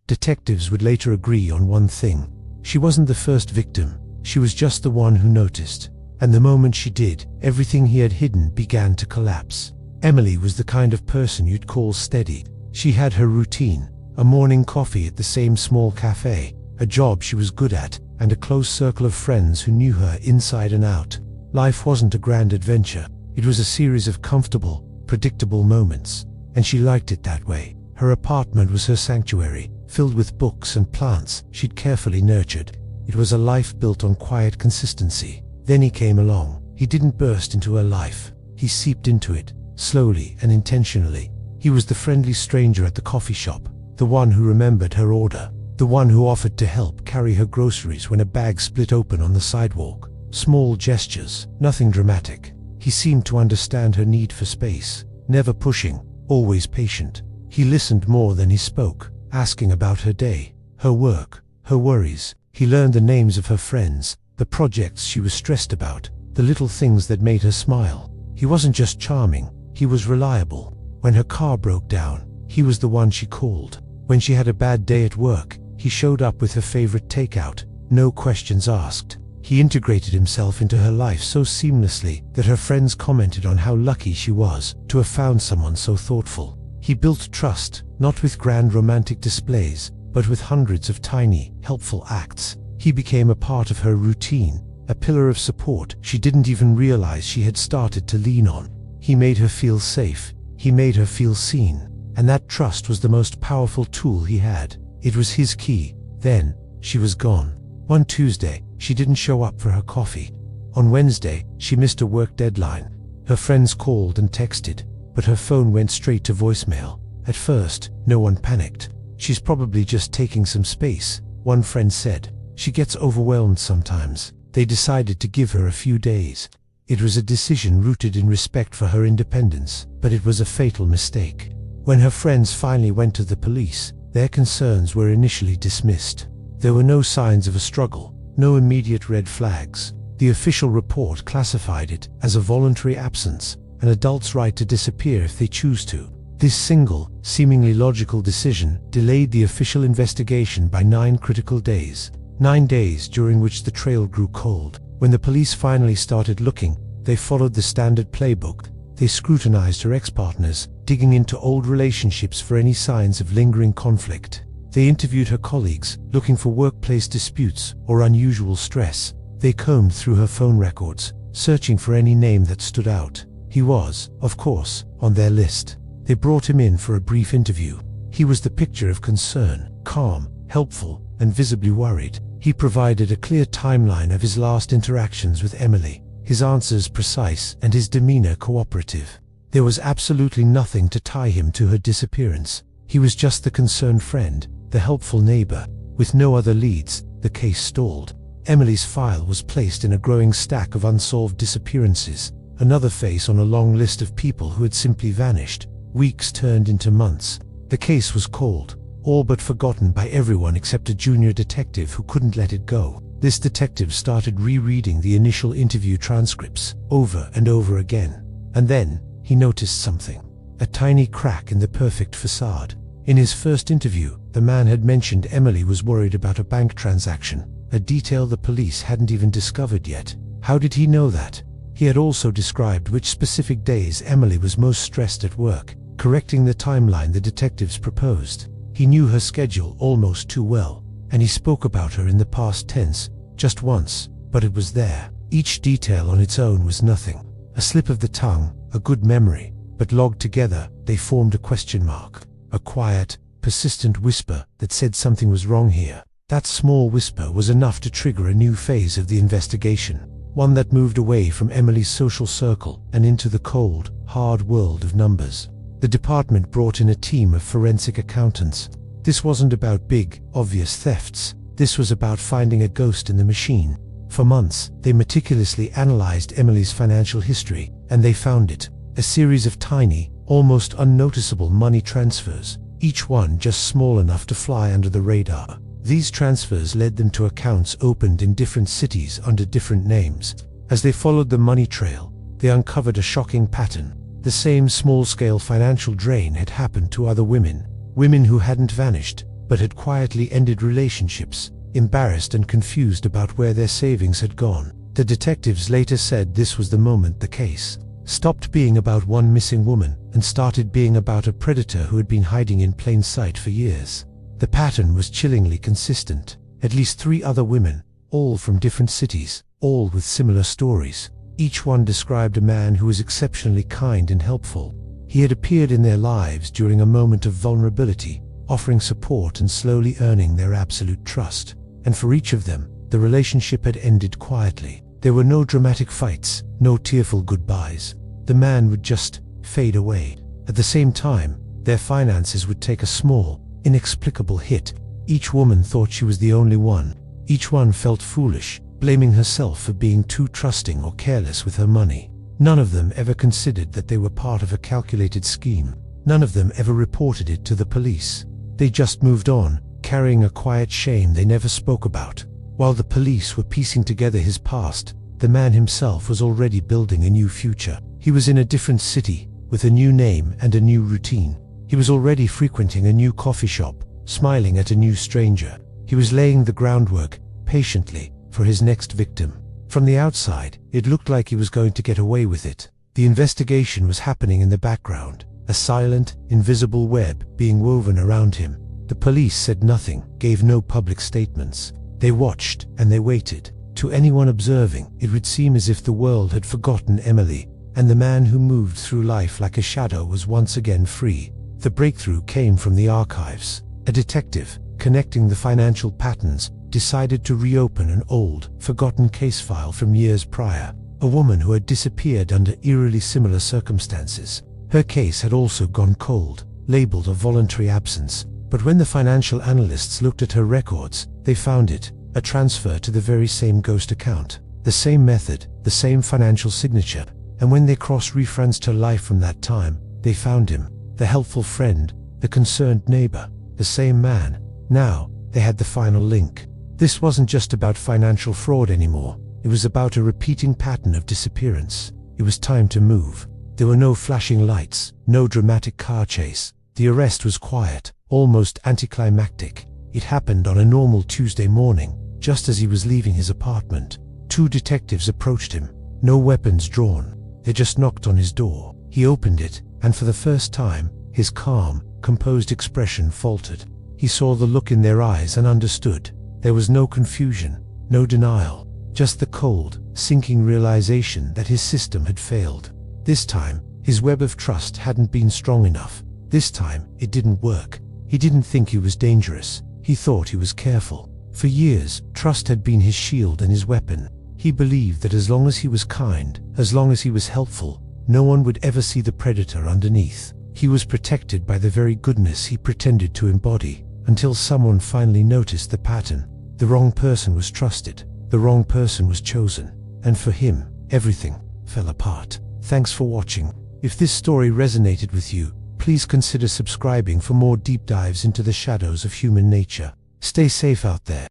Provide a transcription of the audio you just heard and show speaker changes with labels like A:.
A: Detectives would later agree on one thing. She wasn't the first victim, she was just the one who noticed. And the moment she did, everything he had hidden began to collapse. Emily was the kind of person you'd call steady. She had her routine, a morning coffee at the same small cafe, a job she was good at, and a close circle of friends who knew her inside and out. Life wasn't a grand adventure, it was a series of comfortable, predictable moments, and she liked it that way. Her apartment was her sanctuary, filled with books and plants she'd carefully nurtured. It was a life built on quiet consistency. Then he came along. He didn't burst into her life. He seeped into it, slowly and intentionally. He was the friendly stranger at the coffee shop, the one who remembered her order, the one who offered to help carry her groceries when a bag split open on the sidewalk. Small gestures, nothing dramatic. He seemed to understand her need for space, never pushing, always patient. He listened more than he spoke, asking about her day, her work, her worries. He learned the names of her friends, the projects she was stressed about, the little things that made her smile. He wasn't just charming, he was reliable. When her car broke down, he was the one she called. When she had a bad day at work, he showed up with her favorite takeout, no questions asked. He integrated himself into her life so seamlessly that her friends commented on how lucky she was to have found someone so thoughtful. He built trust, not with grand romantic displays, but with hundreds of tiny, helpful acts. He became a part of her routine, a pillar of support she didn't even realize she had started to lean on. He made her feel safe, he made her feel seen, and that trust was the most powerful tool he had. It was his key. Then, she was gone. One Tuesday, she didn't show up for her coffee. On Wednesday, she missed a work deadline. Her friends called and texted, but her phone went straight to voicemail. At first, no one panicked. "She's probably just taking some space," one friend said. "She gets overwhelmed sometimes." They decided to give her a few days. It was a decision rooted in respect for her independence, but it was a fatal mistake. When her friends finally went to the police, their concerns were initially dismissed. There were no signs of a struggle, no immediate red flags. The official report classified it as a voluntary absence, an adult's right to disappear if they choose to. This single, seemingly logical decision delayed the official investigation by 9 critical days. 9 days during which the trail grew cold. When the police finally started looking, they followed the standard playbook. They scrutinized her ex-partners, digging into old relationships for any signs of lingering conflict. They interviewed her colleagues, looking for workplace disputes or unusual stress. They combed through her phone records, searching for any name that stood out. He was, of course, on their list. They brought him in for a brief interview. He was the picture of concern, calm, helpful, and visibly worried. He provided a clear timeline of his last interactions with Emily, his answers precise and his demeanor cooperative. There was absolutely nothing to tie him to her disappearance. He was just the concerned friend, the helpful neighbor. With no other leads, the case stalled. Emily's file was placed in a growing stack of unsolved disappearances, another face on a long list of people who had simply vanished. Weeks turned into months. The case was cold, all but forgotten by everyone except a junior detective who couldn't let it go. This detective started rereading the initial interview transcripts over and over again. And then, he noticed something. A tiny crack in the perfect facade. In his first interview, the man had mentioned Emily was worried about a bank transaction, a detail the police hadn't even discovered yet. How did he know that? He had also described which specific days Emily was most stressed at work, correcting the timeline the detectives proposed. He knew her schedule almost too well, and he spoke about her in the past tense, just once, but it was there. Each detail on its own was nothing. A slip of the tongue, a good memory, but logged together, they formed a question mark. A quiet, persistent whisper that said something was wrong here. That small whisper was enough to trigger a new phase of the investigation, one that moved away from Emily's social circle and into the cold, hard world of numbers. The department brought in a team of forensic accountants. This wasn't about big, obvious thefts. This was about finding a ghost in the machine. For months, they meticulously analyzed Emily's financial history, and they found it. A series of tiny, almost unnoticeable money transfers, each one just small enough to fly under the radar. These transfers led them to accounts opened in different cities under different names. As they followed the money trail, they uncovered a shocking pattern. The same small-scale financial drain had happened to other women who hadn't vanished, but had quietly ended relationships, embarrassed and confused about where their savings had gone. The detectives later said this was the moment the case stopped being about one missing woman and started being about a predator who had been hiding in plain sight for years. The pattern was chillingly consistent. At least 3 other women, all from different cities, all with similar stories. Each one described a man who was exceptionally kind and helpful. He had appeared in their lives during a moment of vulnerability, offering support and slowly earning their absolute trust. And for each of them, the relationship had ended quietly. There were no dramatic fights, no tearful goodbyes. The man would just fade away. At the same time, their finances would take a small, inexplicable hit. Each woman thought she was the only one. Each one felt foolish, blaming herself for being too trusting or careless with her money. None of them ever considered that they were part of a calculated scheme. None of them ever reported it to the police. They just moved on, carrying a quiet shame they never spoke about. While the police were piecing together his past, the man himself was already building a new future. He was in a different city, with a new name and a new routine. He was already frequenting a new coffee shop, smiling at a new stranger. He was laying the groundwork, patiently, for his next victim. From the outside, it looked like he was going to get away with it. The investigation was happening in the background, a silent, invisible web being woven around him. The police said nothing, gave no public statements. They watched and they waited. To anyone observing, it would seem as if the world had forgotten Emily, and the man who moved through life like a shadow was once again free. The breakthrough came from the archives. A detective, connecting the financial patterns, decided to reopen an old, forgotten case file from years prior. A woman who had disappeared under eerily similar circumstances. Her case had also gone cold, labeled a voluntary absence. But when the financial analysts looked at her records, they found it, a transfer to the very same ghost account. The same method, the same financial signature. And when they cross-referenced her life from that time, they found him, the helpful friend, the concerned neighbor, the same man. Now, they had the final link. This wasn't just about financial fraud anymore. It was about a repeating pattern of disappearance. It was time to move. There were no flashing lights, no dramatic car chase. The arrest was quiet, almost anticlimactic. It happened on a normal Tuesday morning, just as he was leaving his apartment. 2 detectives approached him, no weapons drawn. They just knocked on his door. He opened it, and for the first time, his calm, composed expression faltered. He saw the look in their eyes and understood. There was no confusion, no denial, just the cold, sinking realization that his system had failed. This time, his web of trust hadn't been strong enough. This time, it didn't work. He didn't think he was dangerous. He thought he was careful. For years, trust had been his shield and his weapon. He believed that as long as he was kind, as long as he was helpful, no one would ever see the predator underneath. He was protected by the very goodness he pretended to embody, until someone finally noticed the pattern. The wrong person was trusted, the wrong person was chosen, and for him, everything fell apart. Thanks for watching. If this story resonated with you, please consider subscribing for more deep dives into the shadows of human nature. Stay safe out there.